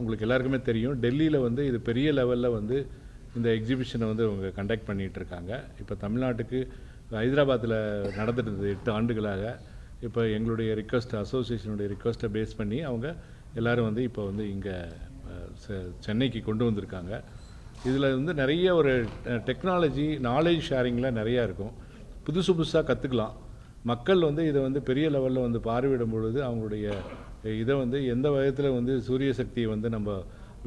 உங்களுக்கு எல்லாருக்குமே தெரியும், டெல்லியில் வந்து இது பெரிய லெவலில் வந்து இந்த எக்ஸிபிஷனை வந்து அவங்க கண்டக்ட் பண்ணிகிட்டு இருக்காங்க. இப்போ தமிழ்நாட்டுக்கு ஹைதராபாத்தில் நடந்துட்டு இருந்தது 8 ஆண்டுகளாக. இப்போ எங்களுடைய ரிக்வஸ்ட், அசோசியேஷனுடைய ரிக்வஸ்ட்டை பேஸ் பண்ணி அவங்க எல்லோரும் வந்து இப்போ வந்து இங்கே சென்னைக்கு கொண்டு வந்திருக்காங்க. இதில் வந்து நிறைய ஒரு டெக்னாலஜி நாலேஜ் ஷேரிங்கில் நிறையா இருக்கும். புதுசாக கற்றுக்கலாம். மக்கள் வந்து இதை வந்து பெரிய லெவலில் வந்து பார்வையிடும் பொழுது அவங்களுடைய இதை வந்து எந்த விதத்தில் வந்து சூரிய சக்தியை வந்து நம்ம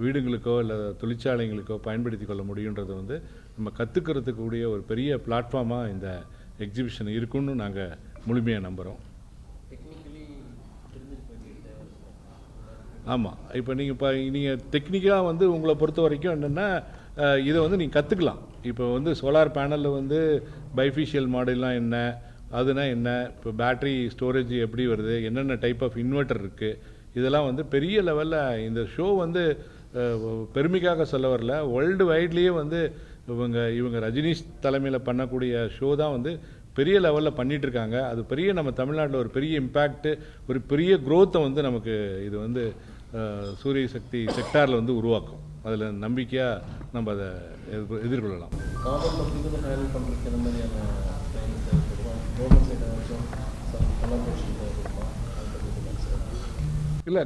வீடுங்களுக்கோ இல்லை தொழிற்சாலைங்களுக்கோ பயன்படுத்தி கொள்ள முடியுன்றதை வந்து நம்ம கற்றுக்கிறதுக்கு கூடிய ஒரு பெரிய பிளாட்ஃபார்மாக இந்த எக்ஸிபிஷன் இருக்குன்னு நாங்கள் முழுமையாக நம்புகிறோம். ஆமாம், இப்போ நீங்கள் டெக்னிக்கலாக வந்து உங்களை பொறுத்த வரைக்கும் என்னென்னா இதை வந்து நீங்கள் கற்றுக்கலாம். இப்போ வந்து சோலார் பேனலில் வந்து பைஃபிஷியல் மாடல்லாம் என்ன, அதுனா என்ன, இப்போ பேட்ரி ஸ்டோரேஜ் எப்படி வருது, என்னென்ன டைப் ஆஃப் இன்வெர்ட்டர் இருக்குது, இதெல்லாம் வந்து பெரிய லெவலில் இந்த ஷோ வந்து பெருமைக்காக சொல்ல வரல. வேர்ல்டு வைட்லேயே வந்து இவங்க ரஜினிஷ் தலைமையில் பண்ணக்கூடிய ஷோ தான் வந்து பெரிய லெவலில் பண்ணிகிட்ருக்காங்க. அது பெரிய நம்ம தமிழ்நாட்டில் ஒரு பெரிய இம்பேக்ட்டு, ஒரு பெரிய க்ரோத்தை வந்து நமக்கு இது வந்து சூரிய சக்தி செக்டாரில் வந்து உருவாக்கும். அதில் நம்பிக்கையாக நம்ம அதை எதிர்கொள்ளலாம். இல்லை,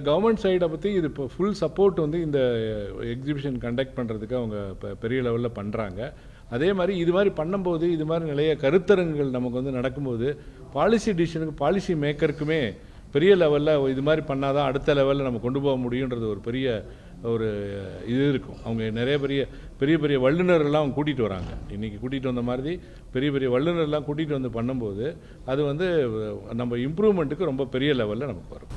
கவர்மெண்ட் சைடை பற்றி இது இப்போ ஃபுல் சப்போர்ட் வந்து இந்த எக்ஸிபிஷன் கண்டக்ட் பண்ணுறதுக்கு அவங்க இப்போ பெரிய லெவலில் பண்ணுறாங்க. அதே மாதிரி இது மாதிரி பண்ணும்போது இது மாதிரி நிறைய கருத்தரங்குகள் நமக்கு வந்து நடக்கும்போது பாலிசி டிசிஷனுக்கு, பாலிசி மேக்கருக்குமே பெரிய லெவலில் இது மாதிரி பண்ணால் தான் அடுத்த லெவலில் நம்ம கொண்டு போக முடியுன்றது ஒரு பெரிய ஒரு இது இருக்கும். அவங்க நிறைய பெரிய வல்லுநர்கள்லாம் அவங்க கூட்டிகிட்டு வராங்க. இன்றைக்கி கூட்டிகிட்டு வந்த மாதிரி பெரிய வல்லுநர்லாம் கூட்டிகிட்டு வந்து பண்ணும்போது அது வந்து நம்ம இம்ப்ரூவ்மெண்ட்டுக்கு ரொம்ப பெரிய லெவலில் நமக்கு வரும்.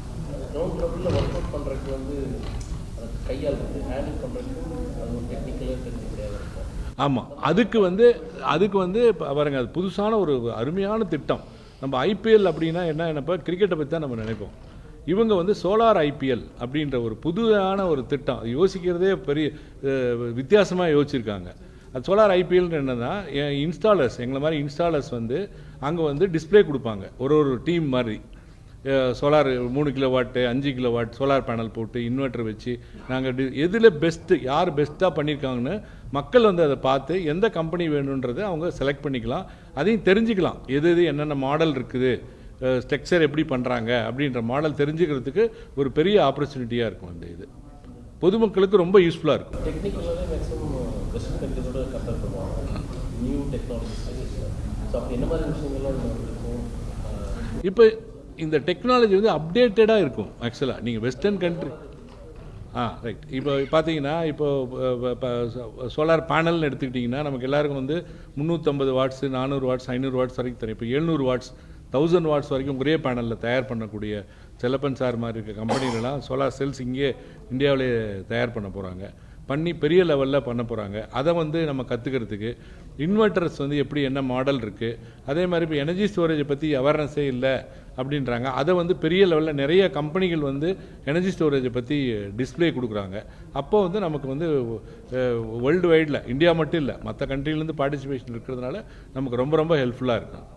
ஆமாம், அதுக்கு வந்து பாருங்க, அது புதுசான ஒரு அருமையான திட்டம். நம்ம ஐபிஎல் அப்படின்னா என்னப்போ கிரிக்கெட்டை பற்றி தான் நம்ம நினைப்போம். இவங்க வந்து சோலார் ஐபிஎல் அப்படின்ற ஒரு புதுவான ஒரு திட்டம் யோசிக்கிறதே பெரிய வித்தியாசமாக யோசிச்சிருக்காங்க. அது சோலார் ஐபிஎல் என்னென்னா, இன்ஸ்டாலர்ஸ், எங்களை மாதிரி இன்ஸ்டாலர்ஸ் வந்து அங்கே வந்து டிஸ்பிளே கொடுப்பாங்க. ஒரு டீம் மாதிரி solar 3 kilowatt 5 kilowatt solar panel போட்டு இன்வெர்ட்டர் வச்சு நாங்கள் எதில் பெஸ்ட்டு, யார் பெஸ்ட்டாக பண்ணியிருக்காங்கன்னு மக்கள் வந்து அதை பார்த்து எந்த கம்பெனி வேணுன்றதை அவங்க செலக்ட் பண்ணிக்கலாம். அதையும் தெரிஞ்சுக்கலாம், எது என்னென்ன மாடல் இருக்குது, ஸ்ட்ரக்சர் எப்படி பண்ணுறாங்க அப்படின்ற மாடல் தெரிஞ்சுக்கிறதுக்கு ஒரு பெரிய ஆப்பர்ச்சுனிட்டியாக இருக்கும். இந்த இது பொதுமக்களுக்கு ரொம்ப யூஸ்ஃபுல்லாக இருக்கும். இப்போ இந்த டெக்னாலஜி வந்து அப்டேட்டடாக இருக்கும். ஆக்சுவலாக நீங்கள் வெஸ்டர்ன் கண்ட்ரி ரைட், இப்போ பார்த்தீங்கன்னா இப்போ சோலார் பேனல்னு எடுத்துக்கிட்டிங்கன்னா நமக்கு எல்லாருக்கும் வந்து 350 வாட்ஸு 400 வாட்ஸ் 500 வாட்ஸ் வரைக்கும் தெரியும். இப்போ 700 வாட்ஸ் 1000 வாட்ஸ் வரைக்கும் ஒரே பேனலில் தயார் பண்ணக்கூடிய செல்லப்பன் சார் மாதிரி இருக்க கம்பெனிகளெலாம் சோலார் செல்ஸ் இங்கே இந்தியாவிலே தயார் பண்ணி பெரிய லெவலில் பண்ண போகிறாங்க. அதை வந்து நம்ம கற்றுக்கிறதுக்கு இன்வெர்ட்டர்ஸ் வந்து எப்படி, என்ன மாடல் இருக்குது, அதே மாதிரி இப்போ எனர்ஜி ஸ்டோரேஜை பற்றி அவேர்னஸே இல்லை அப்படின்றாங்க. அதை வந்து பெரிய லெவலில் நிறைய கம்பெனிகள் வந்து எனர்ஜி ஸ்டோரேஜை பற்றி டிஸ்பிளே கொடுக்குறாங்க. அப்போது வந்து நமக்கு வந்து வேர்ல்டு வைடில், இந்தியா மட்டும் இல்லை, மற்ற கண்ட்ரிலேருந்து பார்ட்டிசிபேஷன் இருக்கிறதுனால நமக்கு ரொம்ப ஹெல்ப்ஃபுல்லாக இருக்கும்.